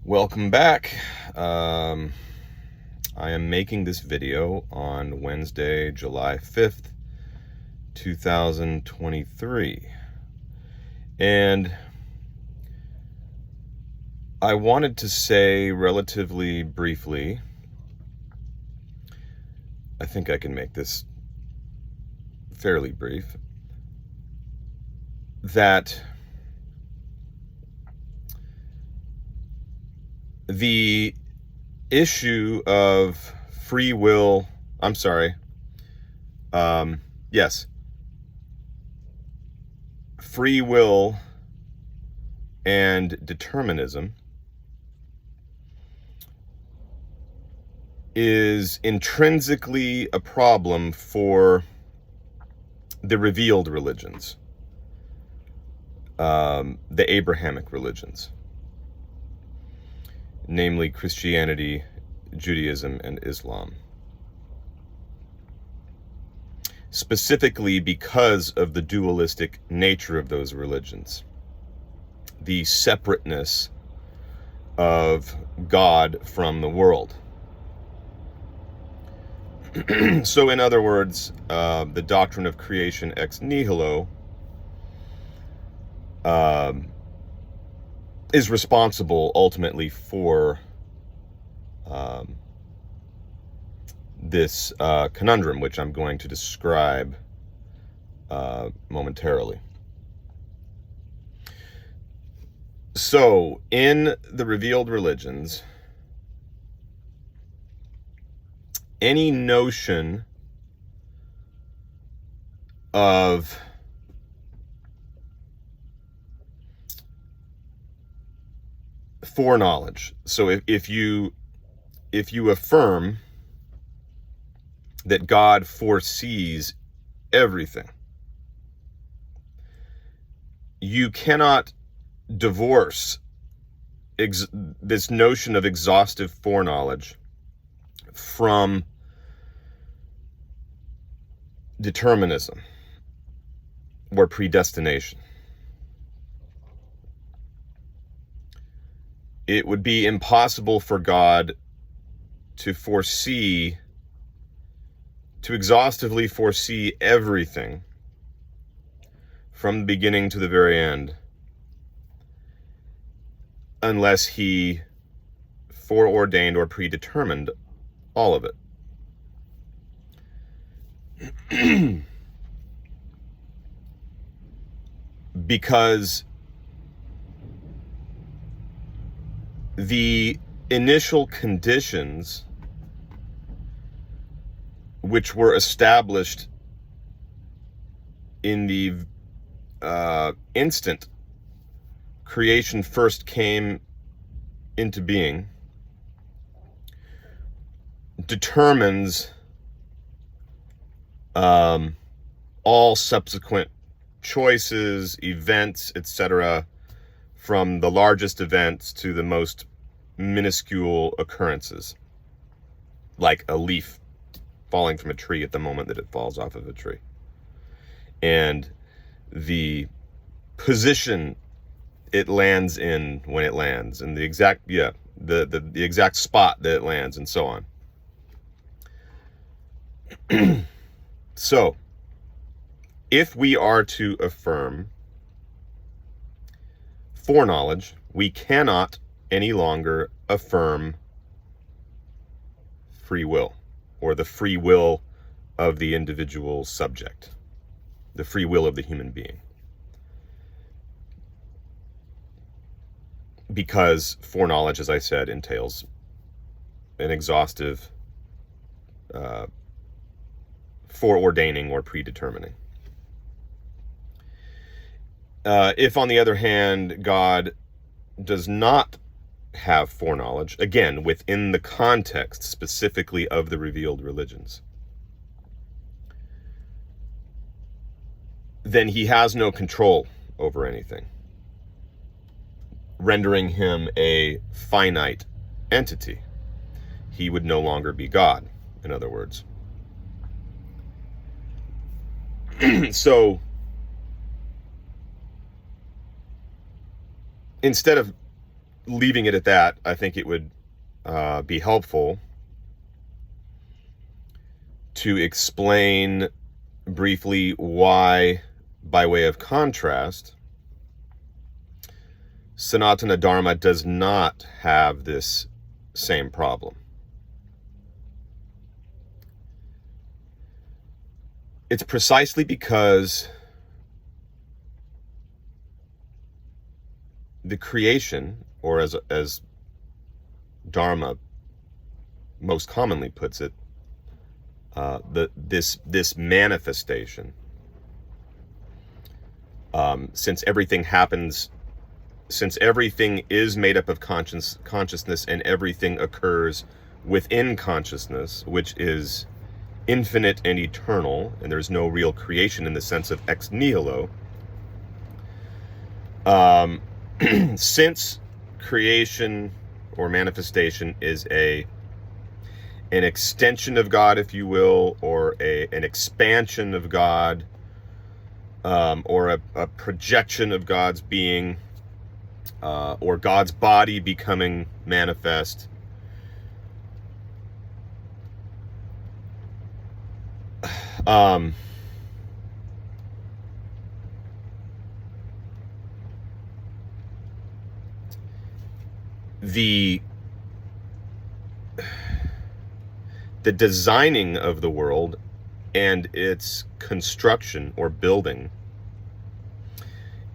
Welcome back. I am making this video on Wednesday, July 5th, 2023. And I wanted to say relatively briefly, I think I can make this fairly brief, that the issue of free will, free will and determinism is intrinsically a problem for the revealed religions, the Abrahamic religions, namely Christianity, Judaism, and Islam. Specifically because of the dualistic nature of those religions, the separateness of God from the world. So in other words, the doctrine of creation ex nihilo is responsible ultimately for this conundrum, which I'm going to describe momentarily. So, in the revealed religions, any notion of foreknowledge. So if you affirm that God foresees everything, you cannot divorce this notion of exhaustive foreknowledge from determinism or predestination. It would be impossible for God to exhaustively foresee everything from the beginning to the very end, unless he foreordained or predetermined all of it. Because the initial conditions which were established in the instant creation first came into being determines all subsequent choices, events, etc., from the largest events to the most minuscule occurrences, like a leaf falling from a tree at the moment that it falls off of a tree, and the position it lands in when it lands, and the exact the exact spot that it lands, and so on. So, if we are to affirm foreknowledge, we cannot any longer affirm free will, or the free will of the individual subject, the free will of the human being. Because foreknowledge, as I said, entails an exhaustive foreordaining or predetermining. If, on the other hand, God does not have foreknowledge, again, within the context specifically of the revealed religions, then he has no control over anything, rendering him a finite entity. He would no longer be God, in other words. So, instead of leaving it at that, I think it would be helpful to explain briefly why, by way of contrast, Sanatana Dharma does not have this same problem. It's precisely because the creation, or as Dharma most commonly puts it, this manifestation, since everything is made up of consciousness, and everything occurs within consciousness, which is infinite and eternal, and there's no real creation in the sense of ex nihilo. Since creation or manifestation is an extension of God, if you will, or an expansion of God, or a projection of God's being, or God's body becoming manifest, the designing of the world and its construction or building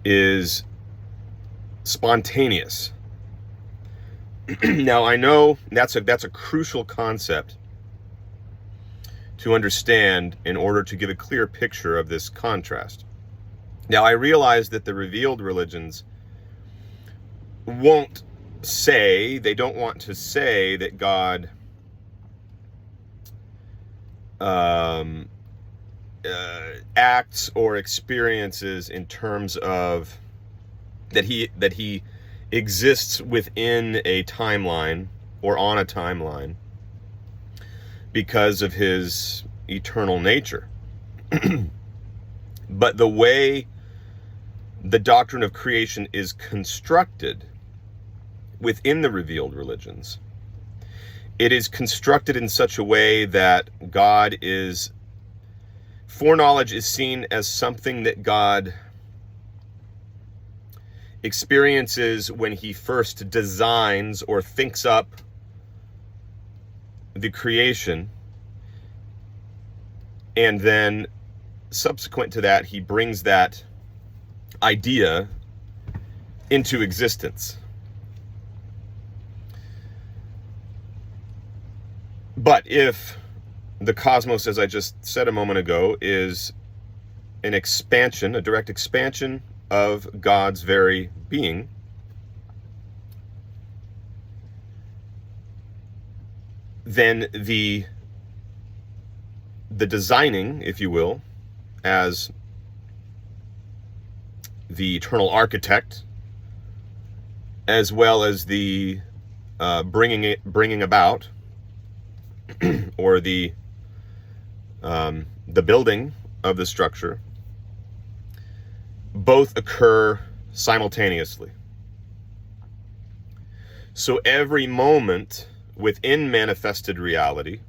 is spontaneous. Now, I know that's a crucial concept to understand in order to get a clear picture of this contrast. Now, I realize that the revealed religions don't want to say that God acts or experiences in terms of that he exists within a timeline or on a timeline because of his eternal nature. But the way the doctrine of creation is constructed within the revealed religions, it is constructed in such a way that foreknowledge is seen as something that God experiences when he first designs or thinks up the creation, and then subsequent to that, he brings that idea into existence. But if the cosmos, as I just said a moment ago, is an expansion, a direct expansion of God's very being, then the designing, if you will, as the eternal architect, as well as the bringing about, or the building of the structure, both occur simultaneously. So every moment within manifested reality,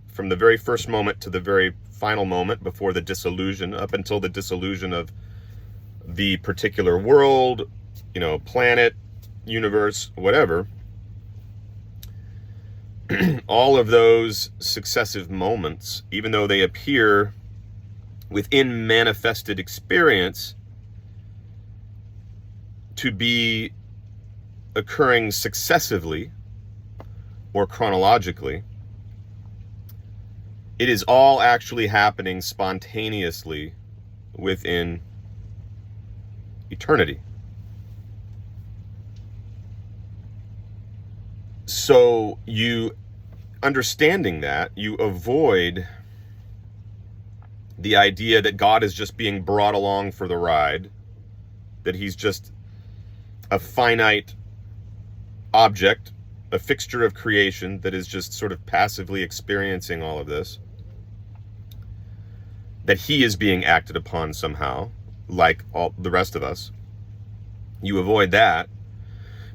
from the very first moment to the very final moment before the dissolution, up until the dissolution of the particular world, planet, universe, whatever, all of those successive moments, even though they appear within manifested experience to be occurring successively or chronologically, it is all actually happening spontaneously within eternity. So understanding that, you avoid the idea that God is just being brought along for the ride, that he's just a finite object, a fixture of creation that is just sort of passively experiencing all of this, that he is being acted upon somehow, like all the rest of us. You avoid that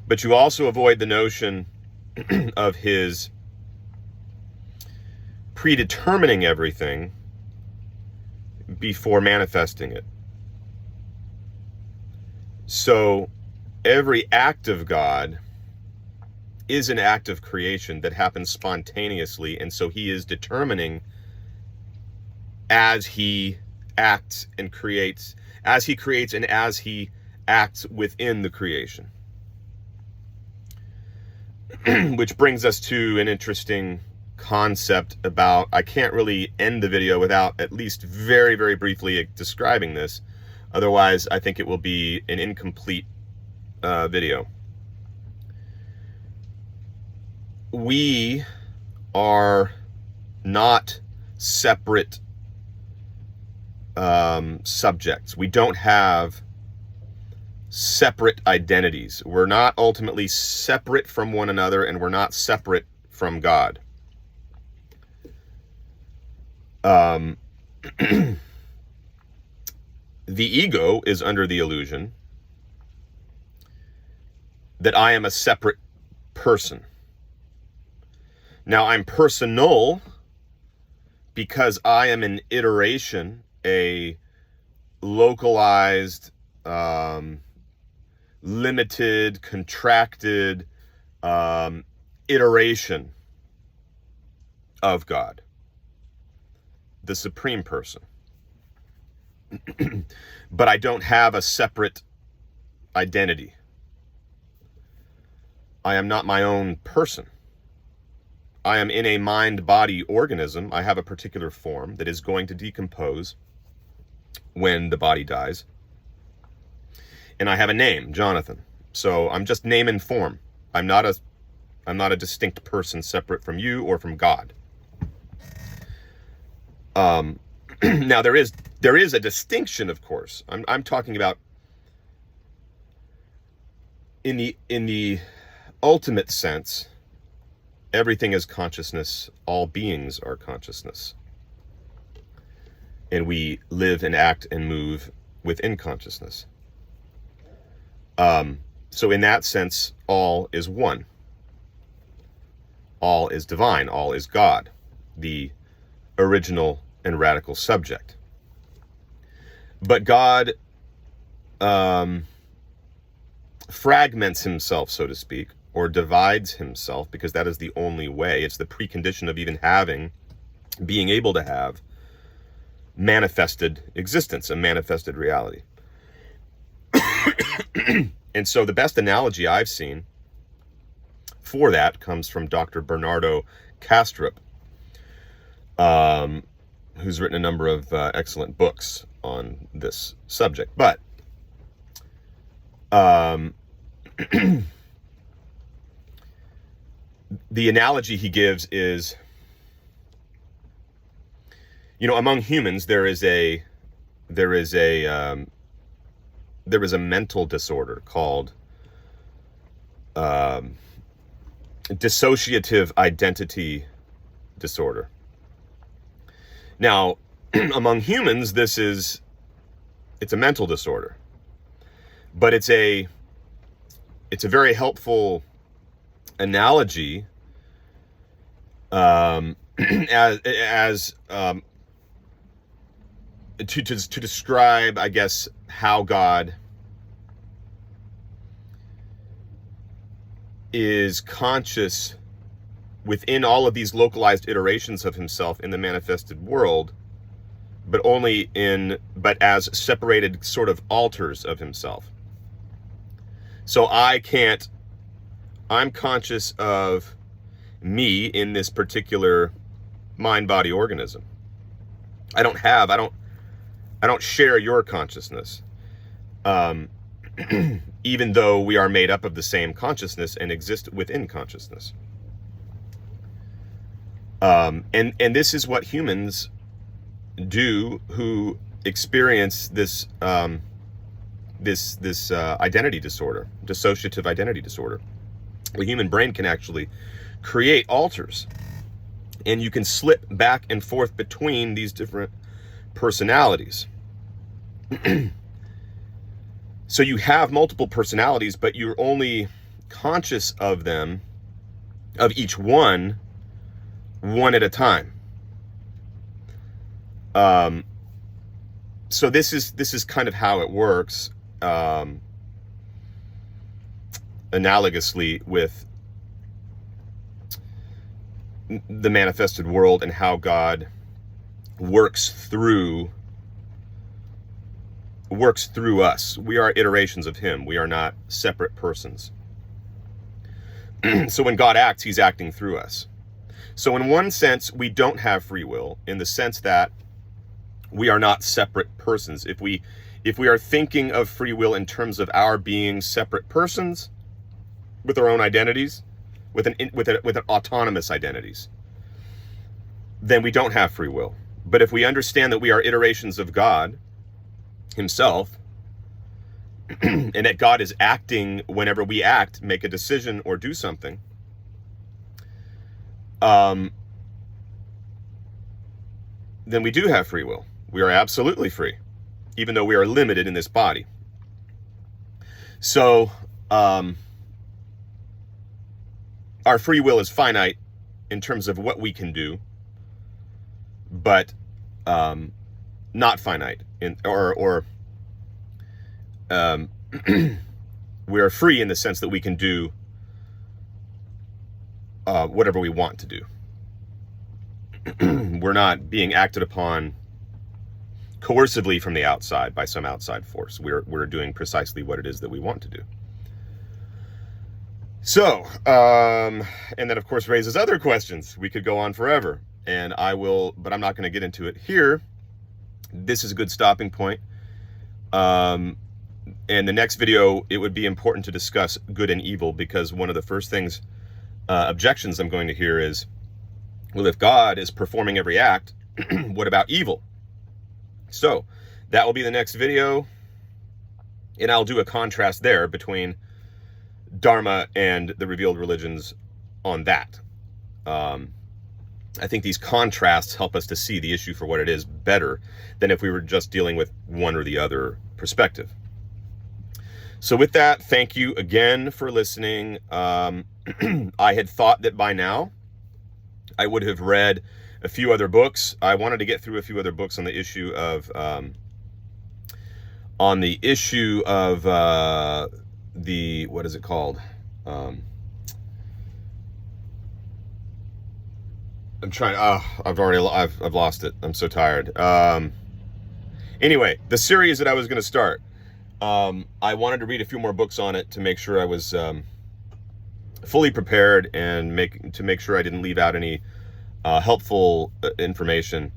But you also avoid the notion of his predetermining everything before manifesting it. So every act of God is an act of creation that happens spontaneously, and so he is determining as he acts and creates, as he creates and as he acts within the creation. Which brings us to an interesting concept about, I can't really end the video without at least very, very briefly describing this. Otherwise, I think it will be an incomplete video. We are not separate subjects. We don't have separate identities. We're not ultimately separate from one another, and we're not separate from God. The ego is under the illusion that I am a separate person. Now, I'm personal because I am an iteration, a localized, limited, contracted iteration of God, the supreme person. But I don't have a separate identity. I am not my own person. I am in a mind-body organism. I have a particular form that is going to decompose when the body dies. And I have a name, Jonathan. So I'm just name and form. I'm not a distinct person separate from you or from God. Now there is a distinction, of course. I'm talking about in the ultimate sense, everything is consciousness. All beings are consciousness. And we live and act and move within consciousness. So in that sense, all is one. All is divine. All is God, the original and radical subject. But God fragments himself, so to speak, or divides himself, because that is the only way. It's the precondition of even being able to have manifested existence, a manifested reality. And so the best analogy I've seen for that comes from Dr. Bernardo Kastrup, who's written a number of excellent books on this subject. But the analogy he gives is, among humans there is a mental disorder called dissociative identity disorder. Now, among humans, it's a mental disorder, but it's a very helpful analogy to describe, I guess, how God is conscious within all of these localized iterations of himself in the manifested world, but as separated sort of alters of himself. So I'm conscious of me in this particular mind-body organism. I don't share your consciousness. Even though we are made up of the same consciousness and exist within consciousness. And this is what humans do who experience this identity disorder, dissociative identity disorder. The human brain can actually create alters, and you can slip back and forth between these different personalities. So you have multiple personalities, but you're only conscious of them, of each one at a time. So this is kind of how it works, analogously with the manifested world and how God works through us. We are iterations of him. We are not separate persons. So when God acts, he's acting through us. So in one sense, we don't have free will, in the sense that we are not separate persons. If we are thinking of free will in terms of our being separate persons with our own identities, with an autonomous identities, then we don't have free will. But if we understand that we are iterations of God himself, and that God is acting whenever we act, make a decision, or do something, then we do have free will. We are absolutely free, even though we are limited in this body. So our free will is finite in terms of what we can do, but not finite we are free in the sense that we can do whatever we want to do. We're not being acted upon coercively from the outside by some outside force. We're doing precisely what it is that we want to do. So, and that of course raises other questions. We could go on forever, and I will, but I'm not going to get into it here. This is a good stopping point. And the next video, it would be important to discuss good and evil, because one of the first things, objections I'm going to hear is, well, if God is performing every act, what about evil? So that will be the next video, and I'll do a contrast there between Dharma and the revealed religions on that. I think these contrasts help us to see the issue for what it is better than if we were just dealing with one or the other perspective. So with that, thank you again for listening. I had thought that by now I would have read a few other books. I wanted to get through a few other books on the issue of the, what is it called? I'm trying, I've lost it. I'm so tired. Anyway, the series that I was going to start, I wanted to read a few more books on it to make sure I was fully prepared and to make sure I didn't leave out any helpful information,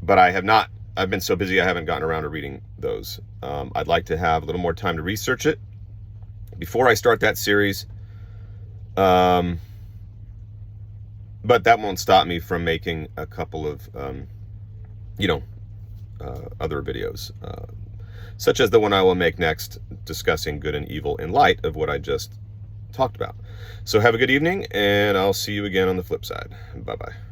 but I have not. I've been so busy I haven't gotten around to reading those. I'd like to have a little more time to research it before I start that series. But that won't stop me from making a couple of, other videos, such as the one I will make next, discussing good and evil in light of what I just talked about. So have a good evening, and I'll see you again on the flip side. Bye-bye.